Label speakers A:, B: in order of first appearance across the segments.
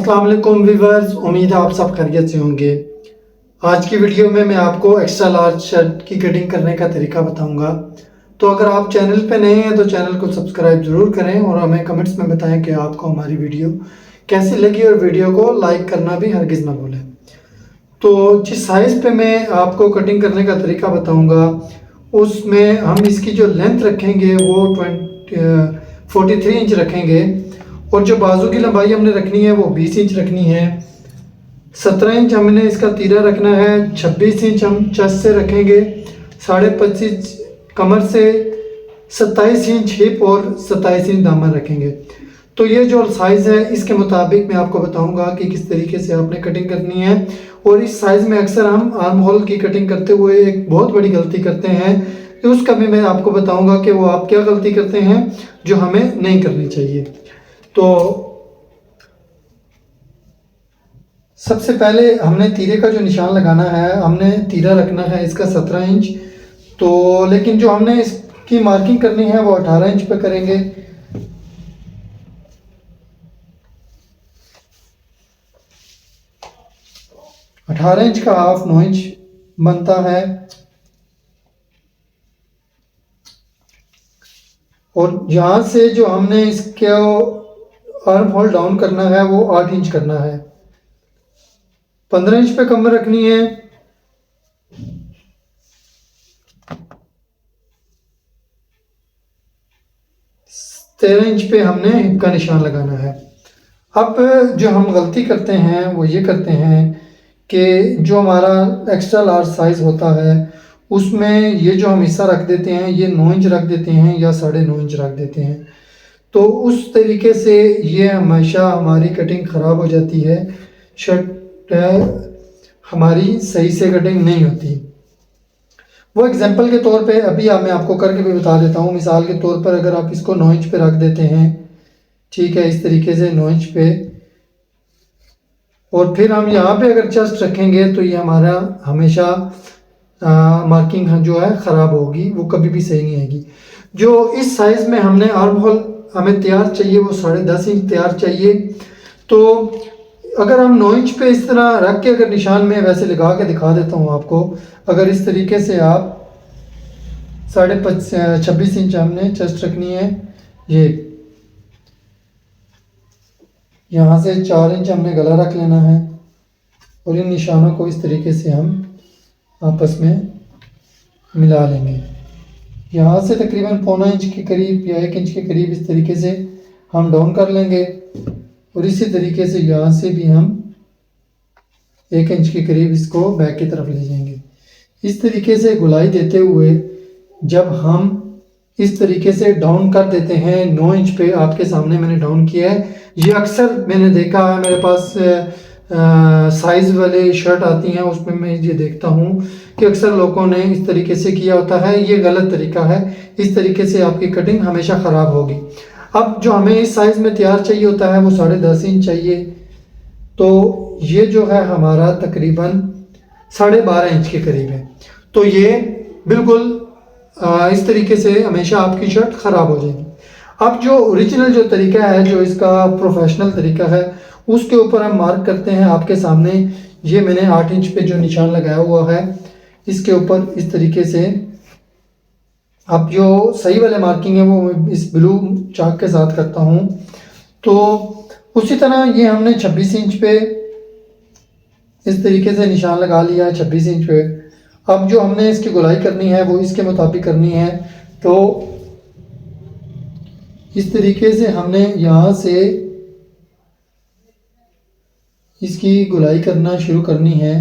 A: अस्सलाम वालेकुम व्यूअर्स, उम्मीद है आप सब खैरियत से होंगे। आज की वीडियो में मैं आपको एक्स्ट्रा लार्ज शर्ट की कटिंग करने का तरीका बताऊंगा। तो अगर आप चैनल पे नए हैं तो चैनल को सब्सक्राइब ज़रूर करें और हमें कमेंट्स में बताएं कि आपको हमारी वीडियो कैसी लगी और वीडियो को लाइक करना भी हरगिज़ ना भूलें। तो जिस साइज़ पे मैं आपको कटिंग करने का तरीका बताऊँगा उसमें हम इसकी जो लेंथ रखेंगे वो 43 इंच रखेंगे और जो बाजू की लंबाई हमने रखनी है वो 20 इंच रखनी है। 17 इंच हमने इसका तीरा रखना है। 26 इंच हम चेस्ट से रखेंगे, 25.5 कमर से, 27 इंच हिप और 27 इंच दामन रखेंगे। तो ये जो साइज़ है इसके मुताबिक मैं आपको बताऊंगा कि किस तरीके से आपने कटिंग करनी है। और इस साइज़ में अक्सर हम आर्म होल की कटिंग करते हुए एक बहुत बड़ी गलती करते हैं, तो उसका भी मैं आपको बताऊंगा कि वो आप क्या गलती करते हैं जो हमें नहीं करनी चाहिए। तो सबसे पहले हमने तीरे का जो निशान लगाना है, हमने तीरा रखना है इसका 17 इंच। तो लेकिन जो हमने इसकी मार्किंग करनी है वो 18 इंच पे करेंगे। अठारह इंच का हाफ 9 इंच बनता है और यहाँ से जो हमने इसके आर्म होल डाउन करना है वो 8 इंच करना है। 15 इंच पे कमर रखनी है। तेरह इंच पे हमने हिप का निशान लगाना है। अब जो हम गलती करते हैं वो ये करते हैं कि जो हमारा एक्स्ट्रा लार्ज साइज होता है उसमें ये जो हम हिस्सा रख देते हैं ये 9 इंच रख देते हैं या 9.5 इंच रख देते हैं। तो उस तरीके से ये हमेशा हमारी कटिंग ख़राब हो जाती है, शर्ट हमारी सही से कटिंग नहीं होती। वो एग्जांपल के तौर पे अभी मैं आपको करके भी बता देता हूँ। मिसाल के तौर पर अगर आप इसको 9 इंच पे रख देते हैं, ठीक है, इस तरीके से 9 इंच पे, और फिर हम यहाँ पे अगर चेस्ट रखेंगे तो ये हमारा हमेशा मार्किंग जो है ख़राब होगी, वो कभी भी सही नहीं आएगी। जो इस साइज़ में हमने आर्म होल हमें तैयार चाहिए वो 10.5 इंच तैयार चाहिए। तो अगर हम 9 इंच पे इस तरह रख के अगर निशान में वैसे लगा के दिखा देता हूँ आपको, अगर इस तरीके से आप 26 इंच हमने चेस्ट रखनी है, ये यहाँ से 4 इंच हमने गला रख लेना है और इन निशानों को इस तरीके से हम आपस में मिला लेंगे। यहाँ से तकरीबन 0.25 इंच के करीब या 1 इंच के करीब इस तरीके से हम डाउन कर लेंगे और इसी तरीके से यहाँ से भी हम 1 इंच के करीब इसको बैक की तरफ ले जाएंगे। इस तरीके से गुलाई देते हुए जब हम इस तरीके से डाउन कर देते हैं 9 इंच पे, आपके सामने मैंने डाउन किया है। ये अक्सर मैंने देखा है, मेरे पास साइज़ वाले शर्ट आती हैं उसमें मैं ये देखता हूँ कि अक्सर लोगों ने इस तरीके से किया होता है। ये गलत तरीका है, इस तरीके से आपकी कटिंग हमेशा ख़राब होगी। अब जो हमें इस साइज़ में तैयार चाहिए होता है वो 10.5 इंच चाहिए। तो ये जो है हमारा तकरीबन 12.5 इंच के करीब है। तो ये बिल्कुल इस तरीके से हमेशा आपकी शर्ट ख़राब हो जाएगी। अब जो ओरिजिनल जो तरीका है, जो इसका प्रोफेशनल तरीका है, उसके ऊपर हम मार्क करते हैं। आपके सामने ये मैंने 8 इंच पे जो निशान लगाया हुआ है इसके ऊपर इस तरीके से, अब जो सही वाले मार्किंग है वो मैं इस ब्लू चाक के साथ करता हूँ। तो उसी तरह ये हमने 26 इंच पे इस तरीके से निशान लगा लिया है, 26 इंच पे। अब जो हमने इसकी गुलाई करनी है वो इसके मुताबिक करनी है। तो इस तरीके से हमने यहाँ से इसकी गुलाई करना शुरू करनी है।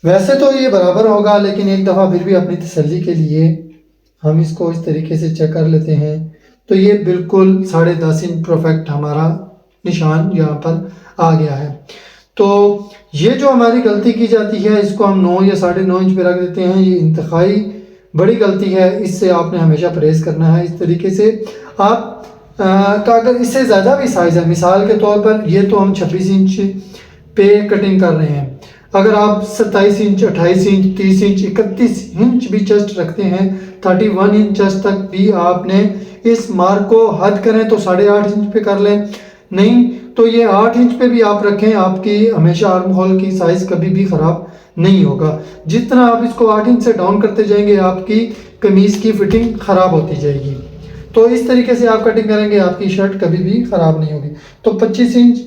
A: वैसे तो ये बराबर होगा, लेकिन एक दफ़ा फिर भी अपनी तसल्ली के लिए हम इसको इस तरीके से चेक कर लेते हैं। तो ये बिल्कुल 10.5 इंच परफेक्ट हमारा निशान यहाँ पर आ गया है। तो ये जो हमारी गलती की जाती है इसको हम 9 या 9.5 इंच पे रख देते हैं, ये इंतहाई बड़ी गलती है। इससे आपने हमेशा परहेज़ करना है। इस तरीके से आप का अगर इससे ज़्यादा भी साइज़ है, मिसाल के तौर पर ये तो हम 26 इंच पे कटिंग कर रहे हैं, अगर आप 27 इंच, 28 इंच, 30 इंच, 31 इंच भी चेस्ट रखते हैं, 31 इंच चेस्ट तक भी आपने इस मार्क को हद करें तो 8.5 इंच पे कर लें, नहीं तो ये 8 इंच पे भी आप रखें, आपकी हमेशा आर्म होल की साइज कभी भी ख़राब नहीं होगा। जितना आप इसको 8 इंच से डाउन करते जाएंगे आपकी कमीज़ की फिटिंग ख़राब होती जाएगी। तो इस तरीके से आप कटिंग करेंगे, आपकी शर्ट कभी भी ख़राब नहीं होगी। तो 25 इंच,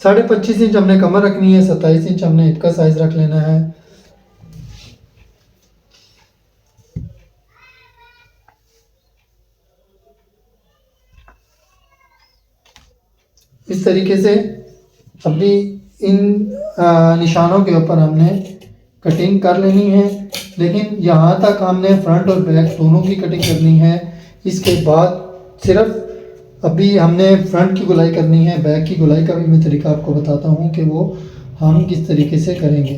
A: 25.5 इंच हमने कमर रखनी है, 27 इंच हमने हिप का साइज रख लेना है। इस तरीके से अभी इन निशानों के ऊपर हमने कटिंग कर लेनी है, लेकिन यहाँ तक हमने फ्रंट और बैक दोनों की कटिंग करनी है। इसके बाद सिर्फ अभी हमने फ्रंट की गुलाई करनी है, बैक की गुलाई का भी मैं तरीका आपको बताता हूँ कि वो हम किस तरीके से करेंगे।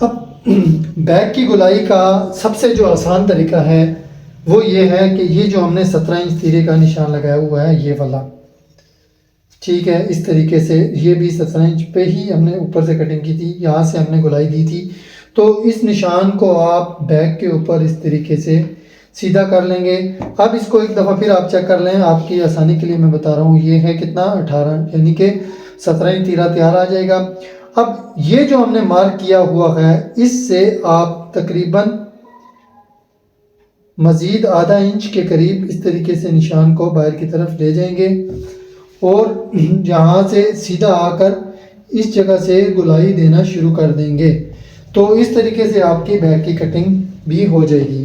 A: अब बैक की गुलाई का सबसे जो आसान तरीका है वो ये है कि ये जो हमने 17 इंच तीरे का निशान लगाया हुआ है, ये वाला, ठीक है, इस तरीके से ये भी 17 इंच पे ही हमने ऊपर से कटिंग की थी, यहाँ से हमने गुलाई दी थी। तो इस निशान को आप बैक के ऊपर इस तरीके से सीधा कर लेंगे। अब इसको एक दफ़ा फिर आप चेक कर लें, आपकी आसानी के लिए मैं बता रहा हूँ। ये है कितना, 18, यानी कि 17 इंच तीरा तैयार आ जाएगा। अब ये जो हमने मार्क किया हुआ है, इससे आप तकरीबन मज़ीद आधा इंच के करीब इस तरीके से निशान को बाहर की तरफ ले जाएंगे और यहाँ से सीधा आकर इस जगह से गुलाई देना शुरू कर देंगे। तो इस तरीके से आपकी बैक की कटिंग भी हो जाएगी।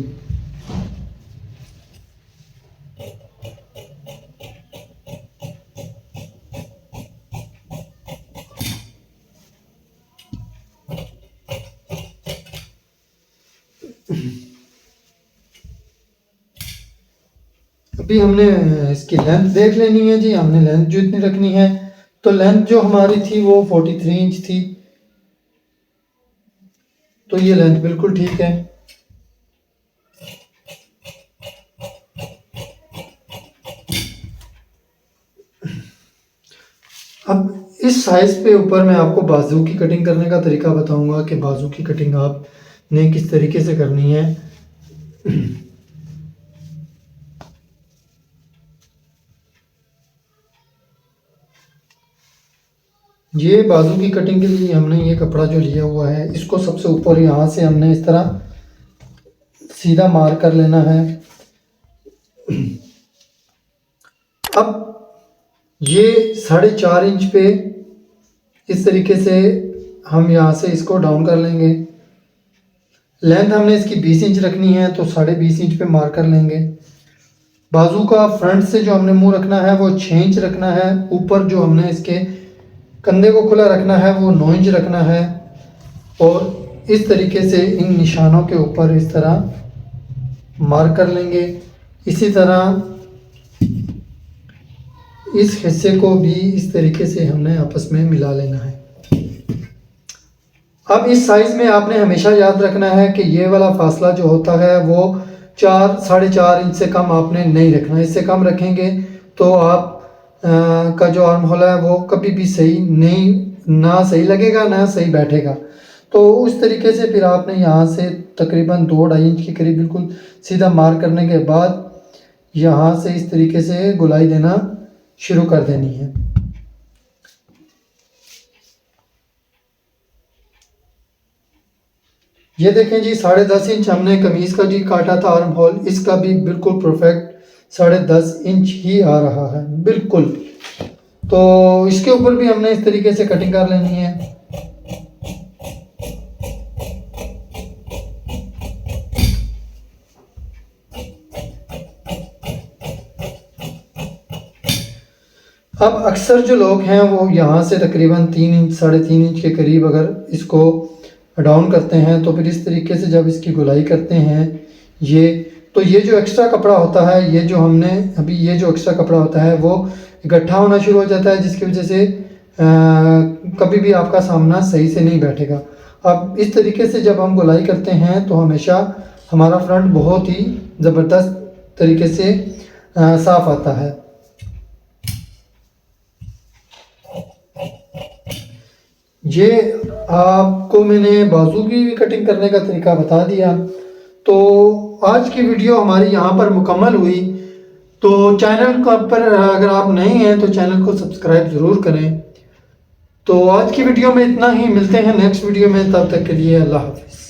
A: अभी हमने इसकी लेंथ देख लेनी है जी, हमने लेंथ जो इतनी रखनी है, तो लेंथ जो हमारी थी वो 43 इंच थी, तो ये लेंथ बिल्कुल ठीक है। अब इस साइज पे ऊपर मैं आपको बाजू की कटिंग करने का तरीका बताऊंगा कि बाजू की कटिंग आपने किस तरीके से करनी है। ये बाजू की कटिंग के लिए हमने ये कपड़ा जो लिया हुआ है, इसको सबसे ऊपर यहाँ से हमने इस तरह सीधा मार कर लेना है। अब ये 4.5 इंच पे इस तरीके से हम यहाँ से इसको डाउन कर लेंगे। लेंथ हमने इसकी 20 इंच रखनी है, तो 20.5 इंच पे मार कर लेंगे। बाजू का फ्रंट से जो हमने मुंह रखना है वो 6 इंच रखना है। ऊपर जो हमने इसके कंधे को खुला रखना है वो 9 इंच रखना है। और इस तरीके से इन निशानों के ऊपर इस तरह मार कर लेंगे। इसी तरह इस हिस्से को भी इस तरीके से हमने आपस में मिला लेना है। अब इस साइज़ में आपने हमेशा याद रखना है कि ये वाला फासला जो होता है वो 4-4.5 इंच से कम आपने नहीं रखना। इससे कम रखेंगे तो आप का जो आर्म होल है वो कभी भी सही नहीं, ना सही लगेगा ना सही बैठेगा। तो उस तरीके से फिर आपने यहाँ से तकरीबन 2-2.5 इंच के करीब बिल्कुल सीधा मार करने के बाद यहाँ से इस तरीके से गुलाई देना शुरू कर देनी है। ये देखें जी, 10.5 इंच हमने कमीज़ का जी काटा था आर्म होल, इसका भी बिल्कुल परफेक्ट 10.5 इंच ही आ रहा है बिल्कुल। तो इसके ऊपर भी हमने इस तरीके से कटिंग कर लेनी है। अब अक्सर जो लोग हैं वो यहाँ से तकरीबन 3 इंच 3.5 इंच के करीब अगर इसको डाउन करते हैं तो फिर इस तरीके से जब इसकी गुलाई करते हैं ये जो एक्स्ट्रा कपड़ा होता है, ये जो हमने अभी ये जो एक्स्ट्रा कपड़ा होता है वो इकट्ठा होना शुरू हो जाता है, जिसकी वजह से कभी भी आपका सामना सही से नहीं बैठेगा। अब इस तरीके से जब हम गुलाई करते हैं तो हमेशा हमारा फ्रंट बहुत ही ज़बरदस्त तरीके से साफ आता है। ये आपको मैंने बाजू की भी कटिंग करने का तरीका बता दिया। तो आज की वीडियो हमारी यहाँ पर मुकम्मल हुई। तो चैनल का पर अगर आप नए हैं तो चैनल को सब्सक्राइब ज़रूर करें। तो आज की वीडियो में इतना ही, मिलते हैं नेक्स्ट वीडियो में, तब तक के लिए अल्लाह हाफ़िज़।